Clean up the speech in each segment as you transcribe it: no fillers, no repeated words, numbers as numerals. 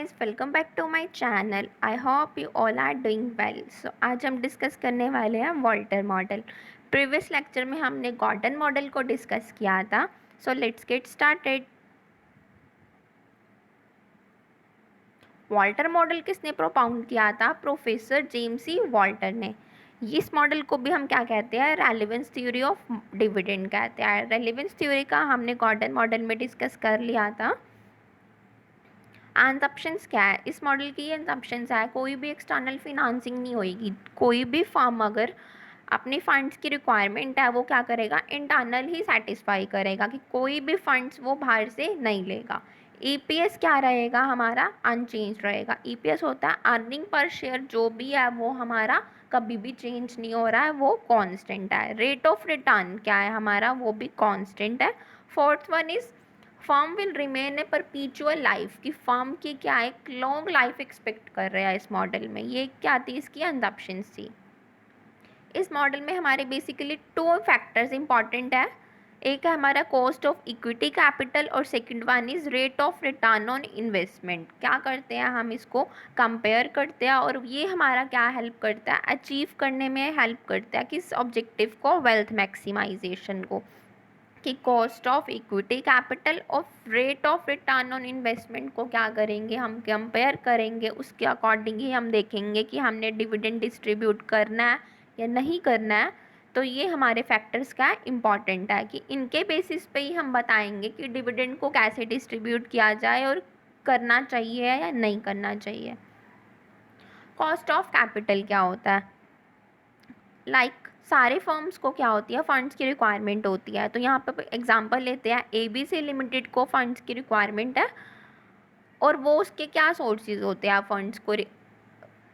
Guys, welcome back to my channel. I hope you all are doing well. So आज हम discuss करने वाले हैं वॉल्टर मॉडल। प्रीवियस लेक्चर में हमने गॉर्डन मॉडल को डिस्कस किया था। So let's get started. Walter model किसने प्रोपाउंड किया था? प्रोफेसर जेम्स ई वॉल्टर ने। इस मॉडल को भी हम क्या कहते हैं? रेलेवेंस थ्योरी ऑफ डिविडेंड कहते हैं। रेलेवेंस थ्योरी का हमने गॉर्डन मॉडल में डिस्कस कर लिया था। एंजम्पशंस क्या है इस मॉडल की? एंजम्पशंस है कोई भी एक्सटर्नल फिनांसिंग नहीं होएगी। कोई भी फर्म अगर अपनी फंड्स की रिक्वायरमेंट है वो क्या करेगा? इंटरनल ही सेटिस्फाई करेगा कि कोई भी फंड्स वो बाहर से नहीं लेगा। ईपीएस क्या रहेगा? हमारा अनचेंज रहेगा। ईपीएस होता है अर्निंग पर शेयर, जो भी है वो हमारा कभी भी चेंज नहीं हो रहा है, वो कांस्टेंट है। रेट ऑफ रिटर्न क्या है हमारा? वो भी कांस्टेंट है। Fourth one is firm will remain A परपीचुअल life, कि फर्म की क्या एक लॉन्ग लाइफ एक्सपेक्ट कर रहा है इस मॉडल में। ये क्या थी? इसकी एंजम्पशंस थी। इस मॉडल में हमारे बेसिकली टू फैक्टर्स इंपॉर्टेंट है। एक है हमारा कॉस्ट ऑफ इक्विटी कैपिटल और second one is rate of return on investment. क्या करते हैं हम? इसको कंपेयर करते हैं और ये हमारा क्या हेल्प करता है? अचीव करने में हेल्प करता है किस ऑब्जेक्टिव को? वेल्थ मैक्सिमाइजेशन को। कि कॉस्ट ऑफ इक्विटी कैपिटल और rate of return on investment को क्या करेंगे? हम कंपेयर करेंगे। उसके अकॉर्डिंग ही हम देखेंगे कि हमने डिविडेंड डिस्ट्रीब्यूट करना है या नहीं करना है। तो ये हमारे फैक्टर्स क्या इंपॉर्टेंट है कि इनके बेसिस पे ही हम बताएंगे कि डिविडेंड को कैसे डिस्ट्रीब्यूट किया जाए और करना चाहिए या नहीं करना चाहिए। कॉस्ट ऑफ कैपिटल क्या होता है? सारे फर्म्स को क्या होती है? फंड्स की रिक्वायरमेंट होती है। तो यहाँ पे एग्जांपल लेते हैं, एबीसी लिमिटेड को फंड्स की रिक्वायरमेंट है और वो उसके क्या सोर्सेज होते हैं फंड्स को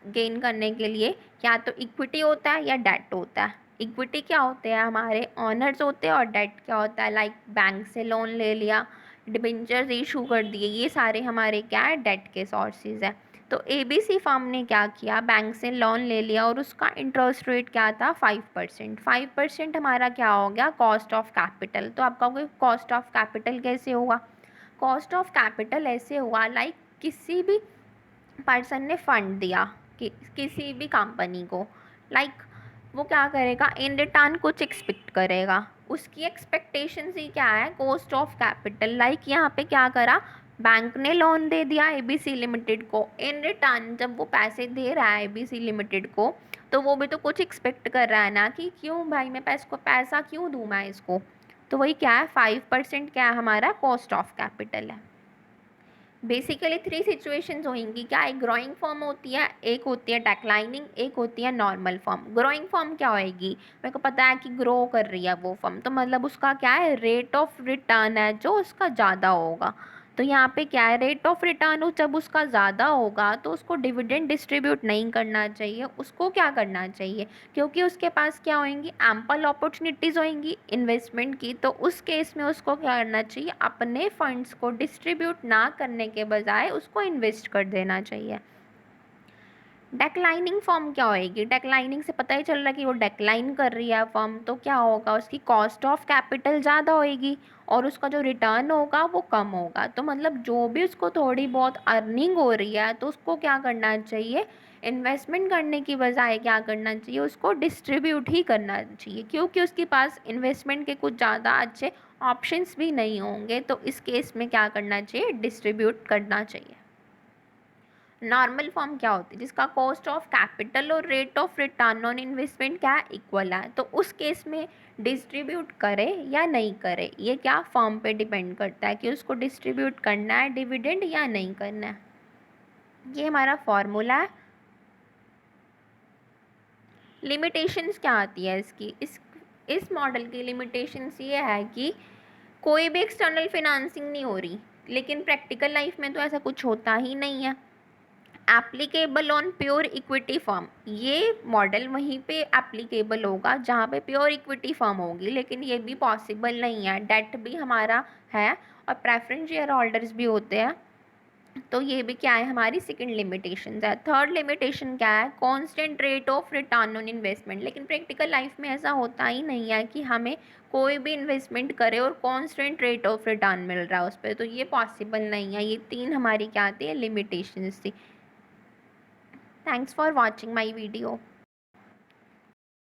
गेन करने के लिए? या तो इक्विटी होता है या डेट होता है। इक्विटी क्या होते हैं? हमारे ऑनर्स होते हैं। और डेट क्या होता है? बैंक से लोन ले लिया, डिबेंचर्स इशू कर दिए, ये सारे हमारे क्या है? डेट के सोर्सेज है। तो एबीसी फर्म ने क्या किया? बैंक से लोन ले लिया और उसका इंटरेस्ट रेट क्या था? 5%। 5% हमारा क्या हो गया? Cost of capital. तो आपका कोई कॉस्ट ऑफ कैपिटल कैसे होगा? कॉस्ट ऑफ कैपिटल ऐसे हुआ किसी भी पर्सन ने फंड दिया किसी भी कंपनी को, वो क्या करेगा? इन रिटर्न कुछ एक्सपेक्ट करेगा। उसकी एक्सपेक्टेशंस ही क्या है? Cost of capital. यहाँ पे क्या करा? बैंक ने लोन दे दिया एबीसी लिमिटेड को। इन रिटर्न जब वो पैसे दे रहा है एबीसी लिमिटेड को, तो वो भी तो कुछ एक्सपेक्ट कर रहा है ना कि क्यों भाई मैं पैसा क्यों दूँ मैं इसको। तो वही क्या है? 5% क्या है हमारा? कॉस्ट ऑफ कैपिटल है। बेसिकली 3 सिचुएशंस होंगी। क्या? एक ग्रोइंग फॉर्म होती है, एक होती है डेक्लाइनिंग, एक होती है नॉर्मल फॉर्म। ग्रोइंग फॉर्म क्या होएगी? मेरे को पता है कि ग्रो कर रही है वो फॉर्म, तो मतलब उसका क्या है? रेट ऑफ रिटर्न है जो उसका ज़्यादा होगा। तो यहाँ पे क्या है? रेट ऑफ रिटर्न जब उसका ज़्यादा होगा तो उसको डिविडेंड डिस्ट्रीब्यूट नहीं करना चाहिए। उसको क्या करना चाहिए? क्योंकि उसके पास क्या होंगी? एम्पल अपॉर्चुनिटीज़ होंगी इन्वेस्टमेंट की। तो उस केस में उसको क्या करना चाहिए? अपने फंड्स को डिस्ट्रीब्यूट ना करने के बजाय उसको इन्वेस्ट कर देना चाहिए। डेक्लाइनिंग फॉर्म क्या होएगी? डेक्लाइनिंग से पता ही चल रहा है कि वो डेक्लाइन कर रही है फर्म, तो क्या होगा? उसकी कॉस्ट ऑफ कैपिटल ज़्यादा होएगी और उसका जो रिटर्न होगा वो कम होगा। तो मतलब जो भी उसको थोड़ी बहुत अर्निंग हो रही है तो उसको क्या करना चाहिए? इन्वेस्टमेंट करने की बजाय क्या करना चाहिए? उसको डिस्ट्रीब्यूट ही करना चाहिए, क्योंकि उसके पास इन्वेस्टमेंट के कुछ ज़्यादा अच्छे ऑप्शंस भी नहीं होंगे। तो इस केस में क्या करना चाहिए? डिस्ट्रीब्यूट करना चाहिए। नॉर्मल फॉर्म क्या होती है? जिसका कॉस्ट ऑफ कैपिटल और rate of return on investment क्या इक्वल है। तो उस केस में डिस्ट्रीब्यूट करे या नहीं करे, ये क्या फर्म पे डिपेंड करता है कि उसको डिस्ट्रीब्यूट करना है डिविडेंड या नहीं करना है। ये हमारा फॉर्मूला है। लिमिटेशंस क्या आती है इसकी? इस मॉडल की लिमिटेशंस ये है कि कोई भी एक्सटर्नल फिनांसिंग नहीं हो रही, लेकिन प्रैक्टिकल लाइफ में तो ऐसा कुछ होता ही नहीं है। Applicable on pure equity firm, ये मॉडल वहीं पे एप्लीकेबल होगा जहाँ पे प्योर इक्विटी फर्म होगी, लेकिन ये भी पॉसिबल नहीं है। डेट भी हमारा है और प्रेफरेंस शेयर होल्डर्स भी होते हैं। तो ये भी क्या है, हमारी सेकंड लिमिटेशन है। थर्ड लिमिटेशन क्या है, constant rate of return on investment. लेकिन प्रैक्टिकल लाइफ में ऐसा होता ही नहीं है कि हमें कोई भी इन्वेस्टमेंट करे और कांस्टेंट रेट ऑफ रिटर्न मिल रहा है उस पर, तो ये पॉसिबल नहीं है। ये तीन हमारी क्या आती है, लिमिटेशंस थी। Thanks for watching my video.